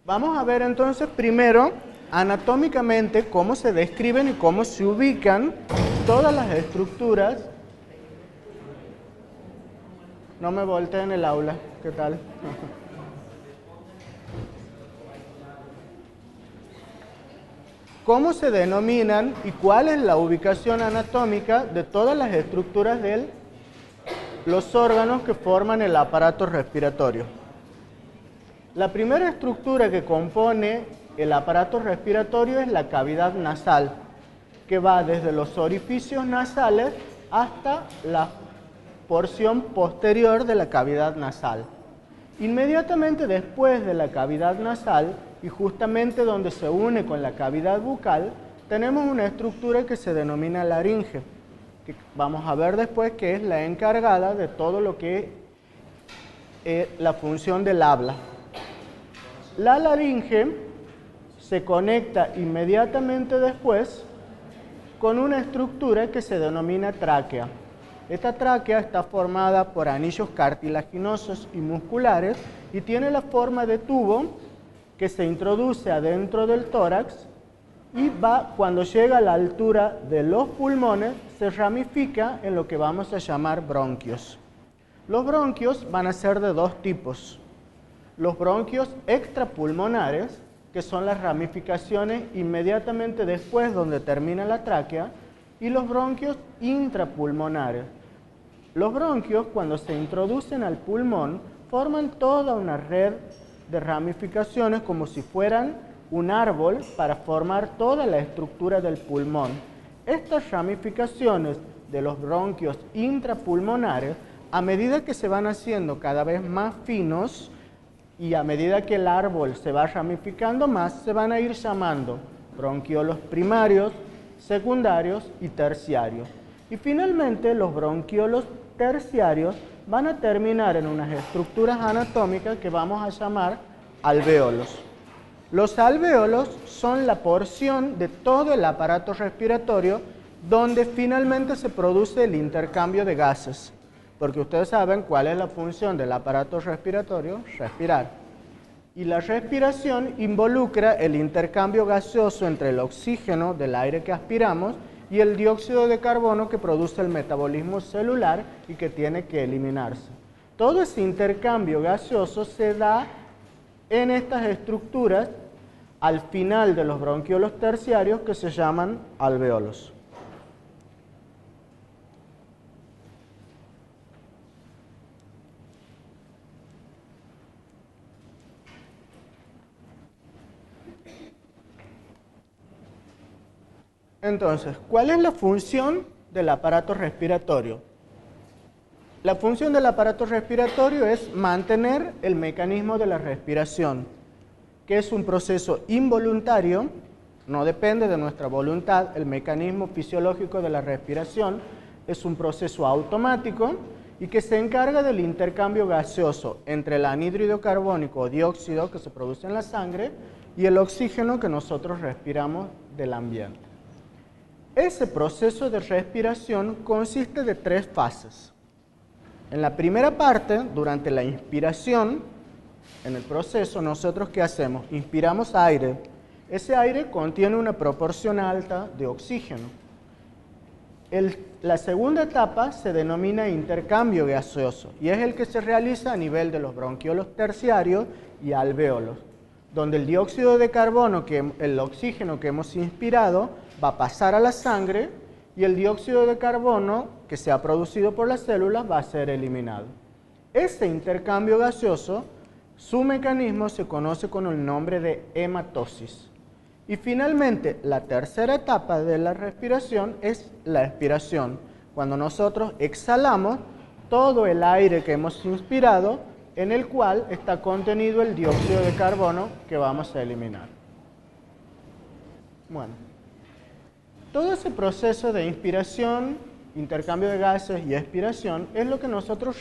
Vamos a ver entonces primero anatómicamente cómo se describen y cómo se ubican todas las estructuras. No me volteé en el aula, ¿qué tal? ¿Cómo se denominan y cuál es la ubicación anatómica de todas las estructuras de los órganos que forman el aparato respiratorio? La primera estructura que compone el aparato respiratorio es la cavidad nasal, que va desde los orificios nasales hasta la porción posterior de la cavidad nasal. Inmediatamente después de la cavidad nasal, y justamente donde se une con la cavidad bucal, tenemos una estructura que se denomina laringe, que vamos a ver después que es la encargada de todo lo que es la función del habla. La laringe se conecta inmediatamente después con una estructura que se denomina tráquea. Esta tráquea está formada por anillos cartilaginosos y musculares y tiene la forma de tubo que se introduce adentro del tórax y cuando llega a la altura de los pulmones, se ramifica en lo que vamos a llamar bronquios. Los bronquios van a ser de dos tipos. Los bronquios extrapulmonares, que son las ramificaciones inmediatamente después donde termina la tráquea, y los bronquios intrapulmonares. Los bronquios, cuando se introducen al pulmón, forman toda una red de ramificaciones como si fueran un árbol para formar toda la estructura del pulmón. Estas ramificaciones de los bronquios intrapulmonares, a medida que se van haciendo cada vez más finos, y a medida que el árbol se va ramificando más, se van a ir llamando bronquiolos primarios, secundarios y terciarios. Y finalmente los bronquiolos terciarios van a terminar en unas estructuras anatómicas que vamos a llamar alvéolos. Los alvéolos son la porción de todo el aparato respiratorio donde finalmente se produce el intercambio de gases. Porque ustedes saben cuál es la función del aparato respiratorio, respirar. Y la respiración involucra el intercambio gaseoso entre el oxígeno del aire que aspiramos y el dióxido de carbono que produce el metabolismo celular y que tiene que eliminarse. Todo ese intercambio gaseoso se da en estas estructuras al final de los bronquiolos terciarios que se llaman alvéolos. Entonces, ¿cuál es la función del aparato respiratorio? La función del aparato respiratorio es mantener el mecanismo de la respiración, que es un proceso involuntario, no depende de nuestra voluntad. El mecanismo fisiológico de la respiración es un proceso automático y que se encarga del intercambio gaseoso entre el anhídrido carbónico o dióxido que se produce en la sangre y el oxígeno que nosotros respiramos del ambiente. Ese proceso de respiración consiste de tres fases. En la primera parte, durante la inspiración, en el proceso, nosotros ¿qué hacemos? Inspiramos aire. Ese aire contiene una proporción alta de oxígeno. La segunda etapa se denomina intercambio gaseoso y es el que se realiza a nivel de los bronquiolos terciarios y alvéolos, donde el dióxido de carbono, el oxígeno que hemos inspirado, va a pasar a la sangre y el dióxido de carbono que se ha producido por las células va a ser eliminado. Ese intercambio gaseoso, su mecanismo se conoce con el nombre de hematosis. Y finalmente, la tercera etapa de la respiración es la expiración, cuando nosotros exhalamos todo el aire que hemos inspirado, en el cual está contenido el dióxido de carbono que vamos a eliminar. Bueno, todo ese proceso de inspiración, intercambio de gases y expiración es lo que nosotros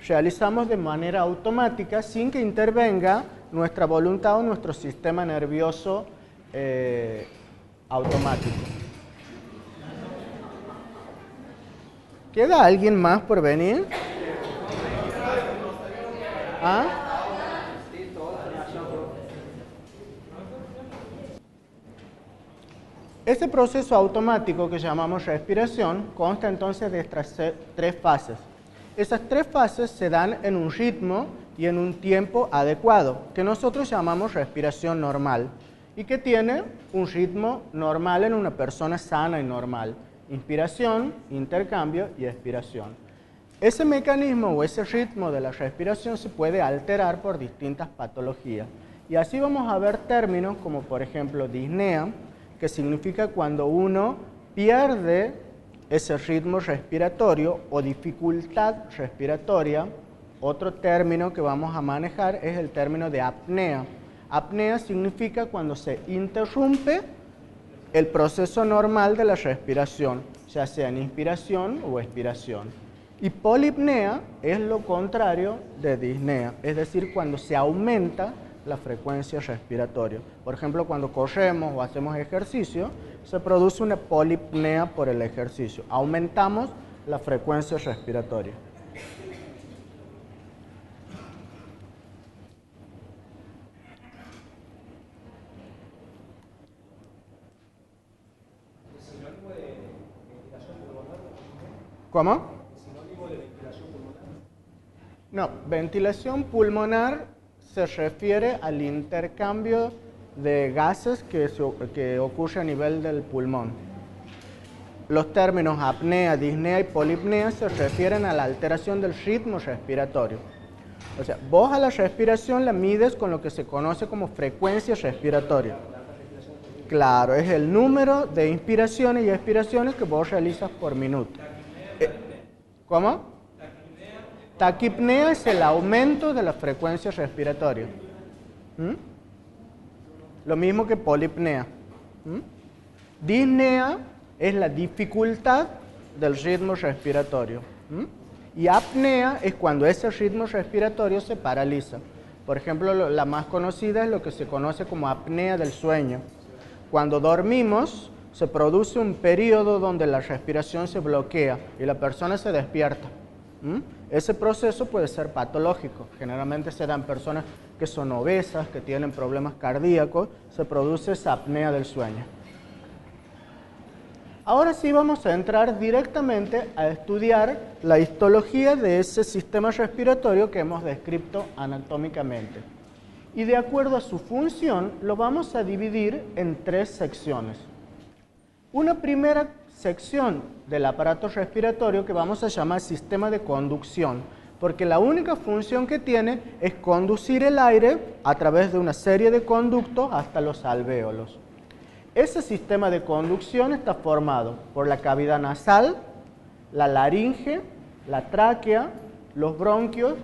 realizamos de manera automática sin que intervenga nuestra voluntad o nuestro sistema nervioso automático. ¿Queda alguien más por venir? ¿Ah? Ese proceso automático que llamamos respiración consta entonces de estas tres fases. Esas tres fases se dan en un ritmo y en un tiempo adecuado, que nosotros llamamos respiración normal, y que tiene un ritmo normal en una persona sana y normal. Inspiración, intercambio y expiración. Ese mecanismo o ese ritmo de la respiración se puede alterar por distintas patologías. Y así vamos a ver términos como por ejemplo disnea, que significa cuando uno pierde ese ritmo respiratorio o dificultad respiratoria. Otro término que vamos a manejar es el término de apnea. Apnea significa cuando se interrumpe el proceso normal de la respiración, ya sea en inspiración o expiración. Y polipnea es lo contrario de disnea, es decir, cuando se aumenta la frecuencia respiratoria. Por ejemplo, cuando corremos o hacemos ejercicio, se produce una polipnea por el ejercicio. Aumentamos la frecuencia respiratoria. ¿Cómo? ¿Sinónimo de ventilación pulmonar? No, ventilación pulmonar se refiere al intercambio de gases que ocurre a nivel del pulmón. Los términos apnea, disnea y polipnea se refieren a la alteración del ritmo respiratorio. O sea, vos a la respiración la mides con lo que se conoce como frecuencia respiratoria. Claro, es el número de inspiraciones y expiraciones que vos realizas por minuto. ¿Cómo? Taquipnea es el aumento de la frecuencia respiratoria. Lo mismo que polipnea. Disnea es la dificultad del ritmo respiratorio. Y apnea es cuando ese ritmo respiratorio se paraliza. Por ejemplo, la más conocida es lo que se conoce como apnea del sueño. Cuando dormimos, se produce un periodo donde la respiración se bloquea y la persona se despierta. Ese proceso puede ser patológico. Generalmente se da en personas que son obesas, que tienen problemas cardíacos, se produce esa apnea del sueño. Ahora sí vamos a entrar directamente a estudiar la histología de ese sistema respiratorio que hemos descrito anatómicamente. Y de acuerdo a su función, lo vamos a dividir en tres secciones. Una primera sección del aparato respiratorio que vamos a llamar sistema de conducción, porque la única función que tiene es conducir el aire a través de una serie de conductos hasta los alvéolos. Ese sistema de conducción está formado por la cavidad nasal, la laringe, la tráquea, los bronquios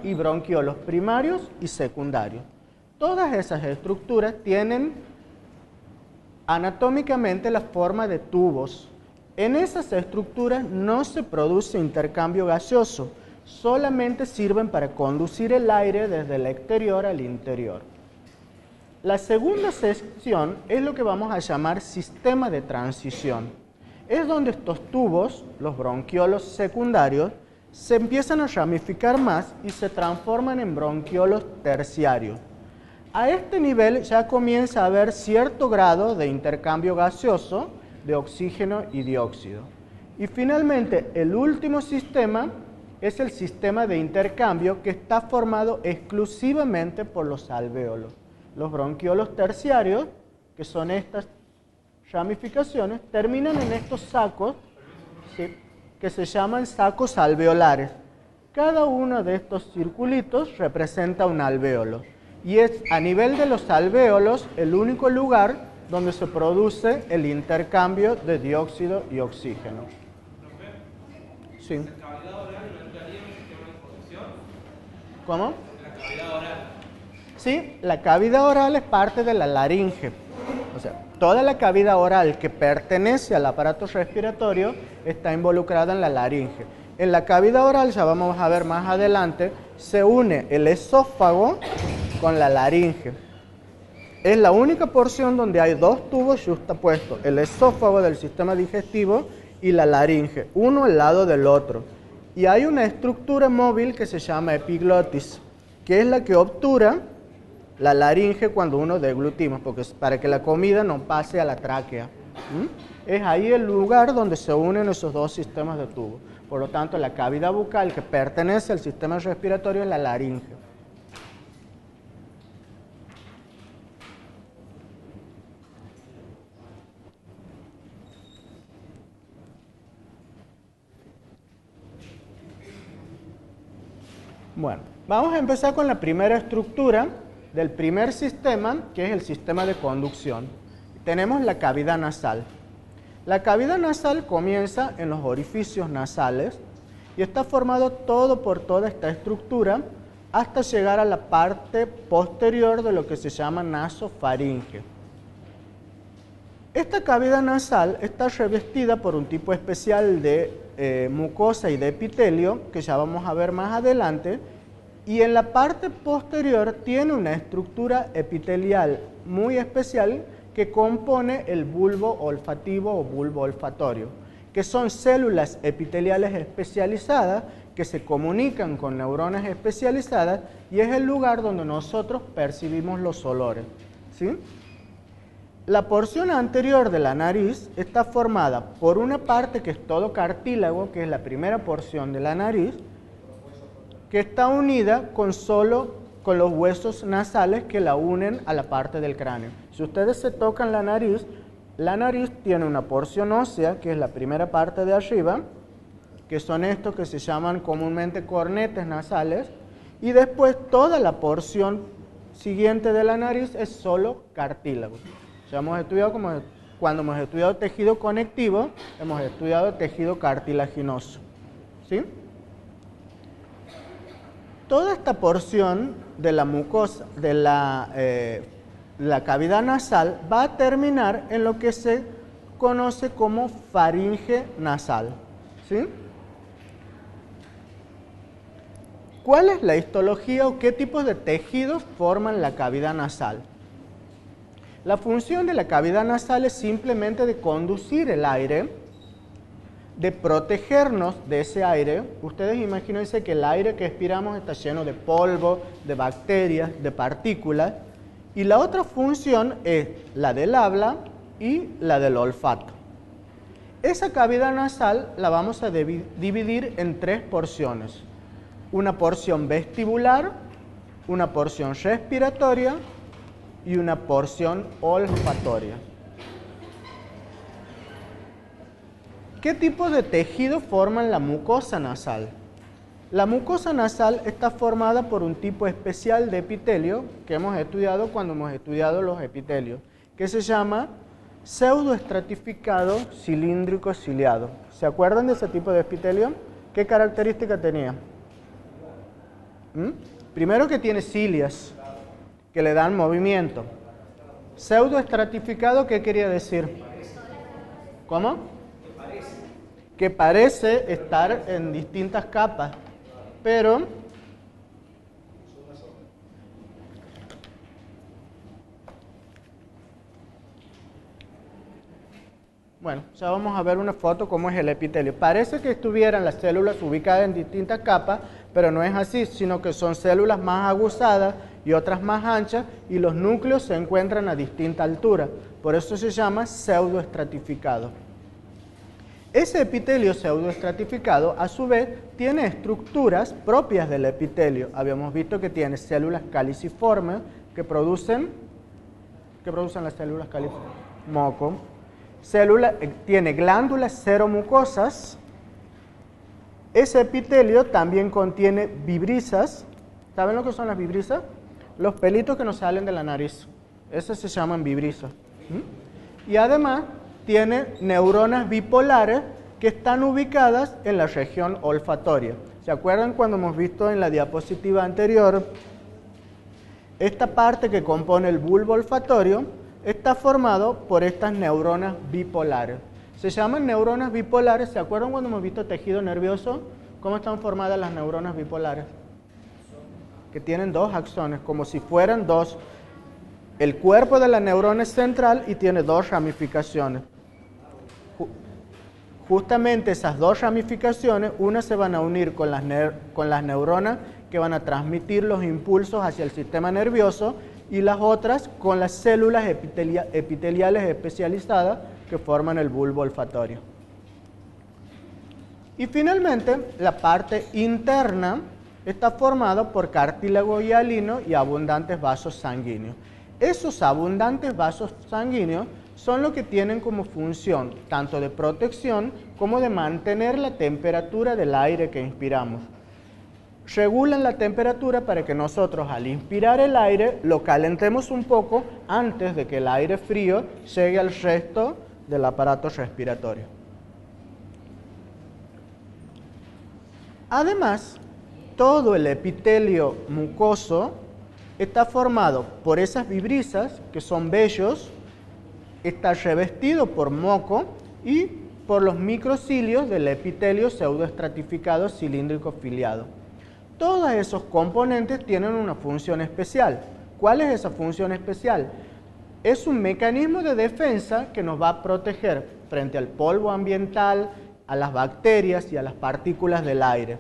y bronquiolos primarios y secundarios. Todas esas estructuras tienen anatómicamente la forma de tubos. En esas estructuras no se produce intercambio gaseoso, solamente sirven para conducir el aire desde el exterior al interior. La segunda sección es lo que vamos a llamar sistema de transición. Es donde estos tubos, los bronquiolos secundarios, se empiezan a ramificar más y se transforman en bronquiolos terciarios. A este nivel ya comienza a haber cierto grado de intercambio gaseoso de oxígeno y dióxido. Y finalmente, el último sistema es el sistema de intercambio que está formado exclusivamente por los alvéolos. Los bronquiolos terciarios, que son estas ramificaciones, terminan en estos sacos, ¿sí?, que se llaman sacos alveolares. Cada uno de estos circulitos representa un alvéolo. Y es a nivel de los alvéolos el único lugar donde se produce el intercambio de dióxido y oxígeno. Sí. ¿La cavidad oral no entraría en el sistema de conducción? ¿Cómo? La cavidad oral. Sí, la cavidad oral es parte de la laringe. O sea, toda la cavidad oral que pertenece al aparato respiratorio está involucrada en la laringe. En la cavidad oral, ya vamos a ver más adelante, se une el esófago con la laringe. Es la única porción donde hay dos tubos justapuestos, el esófago del sistema digestivo y la laringe, uno al lado del otro. Y hay una estructura móvil que se llama epiglotis, que es la que obtura la laringe cuando uno deglutimos, porque para que la comida no pase a la tráquea. Es ahí el lugar donde se unen esos dos sistemas de tubo. Por lo tanto, la cavidad bucal que pertenece al sistema respiratorio es la laringe. Bueno, vamos a empezar con la primera estructura del primer sistema, que es el sistema de conducción. Tenemos la cavidad nasal. La cavidad nasal comienza en los orificios nasales y está formado todo por toda esta estructura hasta llegar a la parte posterior de lo que se llama nasofaringe. Esta cavidad nasal está revestida por un tipo especial de mucosa y de epitelio, que ya vamos a ver más adelante, y en la parte posterior tiene una estructura epitelial muy especial que compone el bulbo olfativo o bulbo olfatorio, que son células epiteliales especializadas que se comunican con neuronas especializadas y es el lugar donde nosotros percibimos los olores, ¿sí? La porción anterior de la nariz está formada por una parte que es todo cartílago, que es la primera porción de la nariz, que está unida con los huesos nasales que la unen a la parte del cráneo. Si ustedes se tocan la nariz tiene una porción ósea, que es la primera parte de arriba, que son estos que se llaman comúnmente cornetes nasales, y después toda la porción siguiente de la nariz es solo cartílago. Ya hemos estudiado, cuando hemos estudiado tejido conectivo, hemos estudiado tejido cartilaginoso, ¿sí? Toda esta porción de la mucosa, de la cavidad nasal, va a terminar en lo que se conoce como faringe nasal, ¿sí? ¿Cuál es la histología o qué tipos de tejidos forman la cavidad nasal? La función de la cavidad nasal es simplemente de conducir el aire, de protegernos de ese aire. Ustedes imagínense que el aire que expiramos está lleno de polvo, de bacterias, de partículas, y la otra función es la del habla y la del olfato. Esa cavidad nasal la vamos a dividir en tres porciones. Una porción vestibular, una porción respiratoria y una porción olfatoria. ¿Qué tipo de tejido forman la mucosa nasal? La mucosa nasal está formada por un tipo especial de epitelio que hemos estudiado cuando hemos estudiado los epitelios, que se llama pseudoestratificado cilíndrico ciliado. ¿Se acuerdan de ese tipo de epitelio? ¿Qué característica tenía? Primero que tiene cilias que le dan movimiento. Pseudoestratificado, ¿qué quería decir? ¿Cómo? Que parece estar en distintas capas, pero bueno, ya vamos a ver una foto cómo es el epitelio. Parece que estuvieran las células ubicadas en distintas capas, pero no es así, sino que son células más aguzadas y otras más anchas, y los núcleos se encuentran a distinta altura. Por eso se llama pseudoestratificado. Ese epitelio pseudoestratificado, a su vez, tiene estructuras propias del epitelio. Habíamos visto que tiene células caliciformes que producen las células caliciformes. Moco. Tiene glándulas seromucosas. Ese epitelio también contiene vibrisas. ¿Saben lo que son las vibrisas? Los pelitos que nos salen de la nariz. Esas se llaman vibrisas. Y además tiene neuronas bipolares que están ubicadas en la región olfatoria. ¿Se acuerdan cuando hemos visto en la diapositiva anterior? Esta parte que compone el bulbo olfatorio está formado por estas neuronas bipolares. Se llaman neuronas bipolares. ¿Se acuerdan cuando hemos visto tejido nervioso? ¿Cómo están formadas las neuronas bipolares? Que tienen dos axones, como si fueran dos. El cuerpo de la neurona es central y tiene dos ramificaciones. Justamente esas dos ramificaciones, una se van a unir con las neuronas que van a transmitir los impulsos hacia el sistema nervioso, y las otras con las células epiteliales especializadas que forman el bulbo olfatorio. Y finalmente, la parte interna está formada por cartílago hialino y abundantes vasos sanguíneos. Esos abundantes vasos sanguíneos son los que tienen como función tanto de protección como de mantener la temperatura del aire que inspiramos. Regulan la temperatura para que nosotros al inspirar el aire lo calentemos un poco antes de que el aire frío llegue al resto del aparato respiratorio. Además, todo el epitelio mucoso está formado por esas vibrisas que son vellos, está revestido por moco y por los microcilios del epitelio pseudoestratificado cilíndrico filiado. Todos esos componentes tienen una función especial. ¿Cuál es esa función especial? Es un mecanismo de defensa que nos va a proteger frente al polvo ambiental, a las bacterias y a las partículas del aire.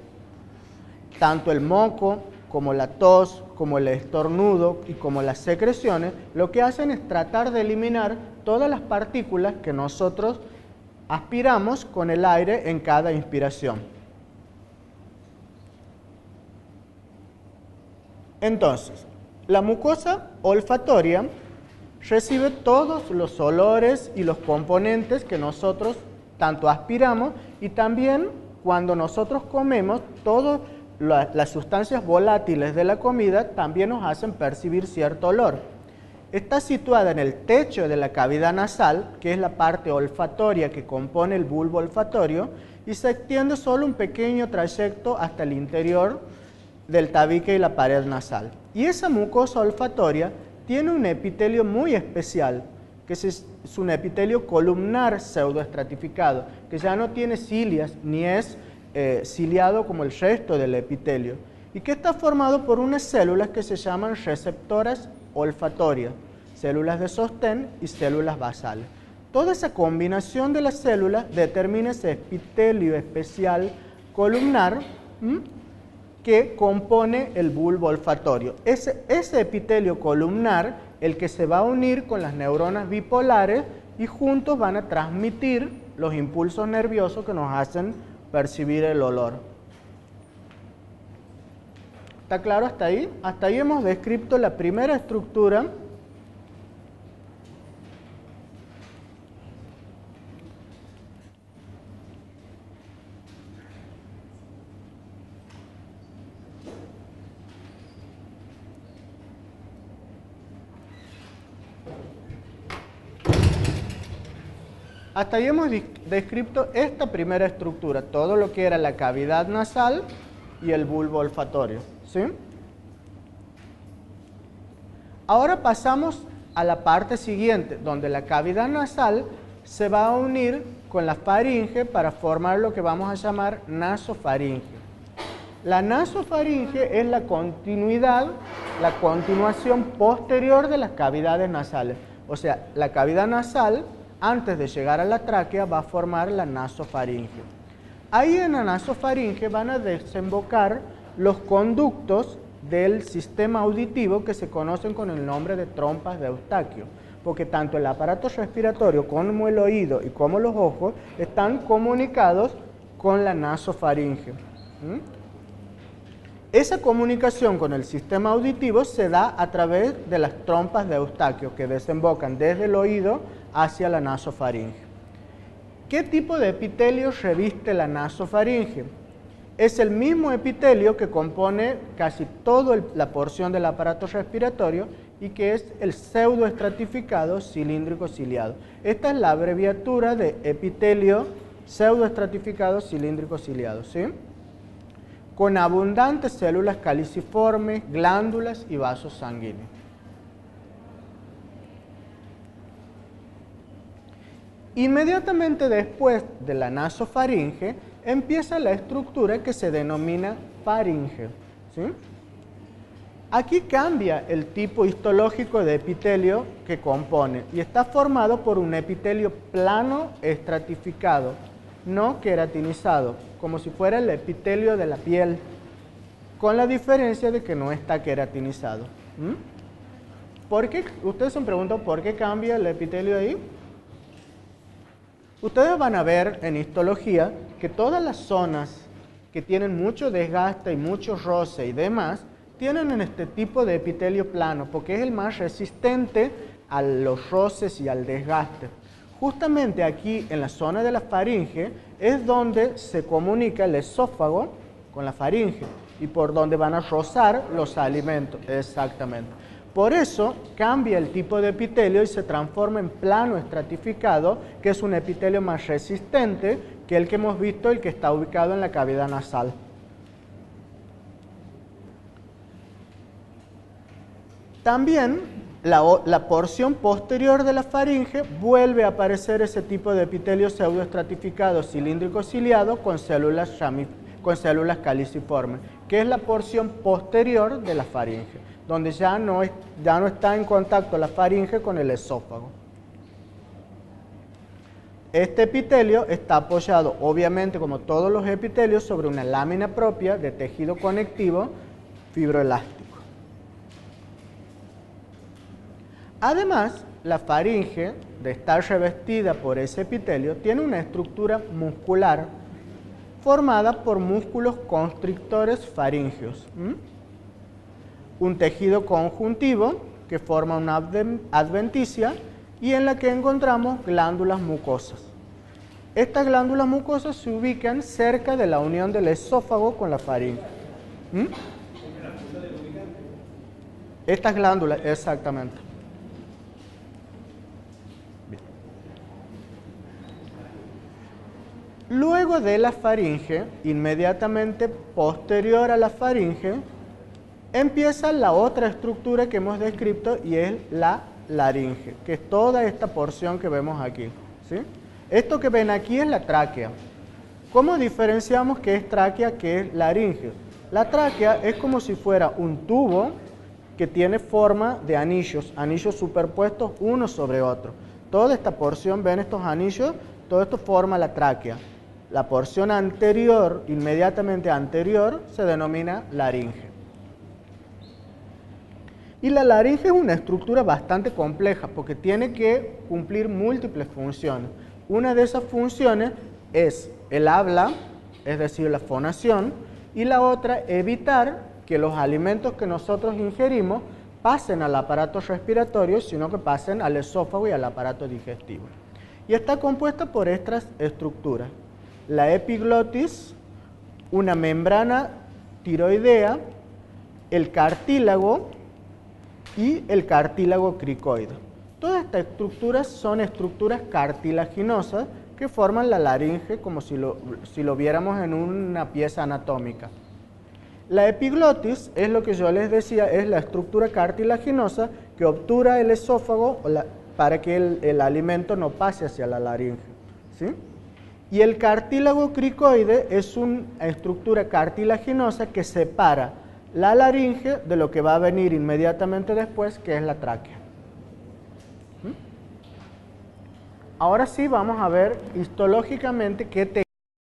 Tanto el moco como la tos, como el estornudo y como las secreciones, lo que hacen es tratar de eliminar todas las partículas que nosotros aspiramos con el aire en cada inspiración. Entonces, la mucosa olfatoria recibe todos los olores y los componentes que nosotros tanto aspiramos y también cuando nosotros comemos, todas las sustancias volátiles de la comida también nos hacen percibir cierto olor. Está situada en el techo de la cavidad nasal, que es la parte olfatoria que compone el bulbo olfatorio, y se extiende solo un pequeño trayecto hasta el interior del tabique y la pared nasal. Y esa mucosa olfatoria tiene un epitelio muy especial, que es un epitelio columnar pseudoestratificado, que ya no tiene cilias ni es ciliado como el resto del epitelio, y que está formado por unas células que se llaman receptoras olfatorias, células de sostén y células basales. Toda esa combinación de las células determina ese epitelio especial columnar que compone el bulbo olfatorio. Ese epitelio columnar, el que se va a unir con las neuronas bipolares y juntos van a transmitir los impulsos nerviosos que nos hacen percibir el olor. ¿Está claro hasta ahí? Hasta ahí hemos descrito la primera estructura . Hasta ahí hemos descrito esta primera estructura, todo lo que era la cavidad nasal y el bulbo olfatorio, ¿sí? Ahora pasamos a la parte siguiente, donde la cavidad nasal se va a unir con la faringe para formar lo que vamos a llamar nasofaringe. La nasofaringe es la continuación posterior de las cavidades nasales. O sea, la cavidad nasal, antes de llegar a la tráquea, va a formar la nasofaringe. Ahí en la nasofaringe van a desembocar los conductos del sistema auditivo que se conocen con el nombre de trompas de Eustaquio, porque tanto el aparato respiratorio como el oído y como los ojos están comunicados con la nasofaringe. Esa comunicación con el sistema auditivo se da a través de las trompas de Eustaquio que desembocan desde el oído hacia la nasofaringe. ¿Qué tipo de epitelio reviste la nasofaringe? Es el mismo epitelio que compone casi toda la porción del aparato respiratorio y que es el pseudoestratificado cilíndrico ciliado. Esta es la abreviatura de epitelio pseudoestratificado cilíndrico ciliado, ¿sí? Con abundantes células caliciformes, glándulas y vasos sanguíneos. Inmediatamente después de la nasofaringe empieza la estructura que se denomina faringe, ¿sí? Aquí cambia el tipo histológico de epitelio que compone y está formado por un epitelio plano estratificado, no queratinizado, como si fuera el epitelio de la piel, con la diferencia de que no está queratinizado. ¿Por qué? Ustedes se preguntan por qué cambia el epitelio ahí. Ustedes van a ver en histología que todas las zonas que tienen mucho desgaste y mucho roce y demás, tienen en este tipo de epitelio plano, porque es el más resistente a los roces y al desgaste. Justamente aquí en la zona de la faringe es donde se comunica el esófago con la faringe y por donde van a rozar los alimentos, exactamente. Por eso cambia el tipo de epitelio y se transforma en plano estratificado, que es un epitelio más resistente que el que hemos visto, el que está ubicado en la cavidad nasal. También la porción posterior de la faringe vuelve a aparecer ese tipo de epitelio pseudoestratificado cilíndrico ciliado con células caliciformes, que es la porción posterior de la faringe, donde ya no está en contacto la faringe con el esófago. Este epitelio está apoyado, obviamente, como todos los epitelios, sobre una lámina propia de tejido conectivo fibroelástico. Además, la faringe, de estar revestida por ese epitelio, tiene una estructura muscular formada por músculos constrictores faringeos. Un tejido conjuntivo que forma una adventicia y en la que encontramos glándulas mucosas. Estas glándulas mucosas se ubican cerca de la unión del esófago con la faringe. Estas glándulas, exactamente. Luego de la faringe, inmediatamente posterior a la faringe, empieza la otra estructura que hemos descrito y es la laringe, que es toda esta porción que vemos aquí, ¿sí? Esto que ven aquí es la tráquea. ¿Cómo diferenciamos qué es tráquea, qué es laringe? La tráquea es como si fuera un tubo que tiene forma de anillos superpuestos uno sobre otro. Toda esta porción, ven estos anillos, todo esto forma la tráquea. La porción anterior, inmediatamente anterior, se denomina laringe. Y la laringe es una estructura bastante compleja porque tiene que cumplir múltiples funciones. Una de esas funciones es el habla, es decir, la fonación, y la otra, evitar que los alimentos que nosotros ingerimos pasen al aparato respiratorio, sino que pasen al esófago y al aparato digestivo. Y está compuesta por estas estructuras. La epiglotis, una membrana tiroidea, el cartílago y el cartílago cricoide. Todas estas estructuras son estructuras cartilaginosas que forman la laringe como si lo viéramos en una pieza anatómica. La epiglotis es lo que yo les decía, es la estructura cartilaginosa que obtura el esófago para que el alimento no pase hacia la laringe, ¿sí? Y el cartílago cricoide es una estructura cartilaginosa que separa la laringe de lo que va a venir inmediatamente después, que es la tráquea. Ahora sí vamos a ver histológicamente qué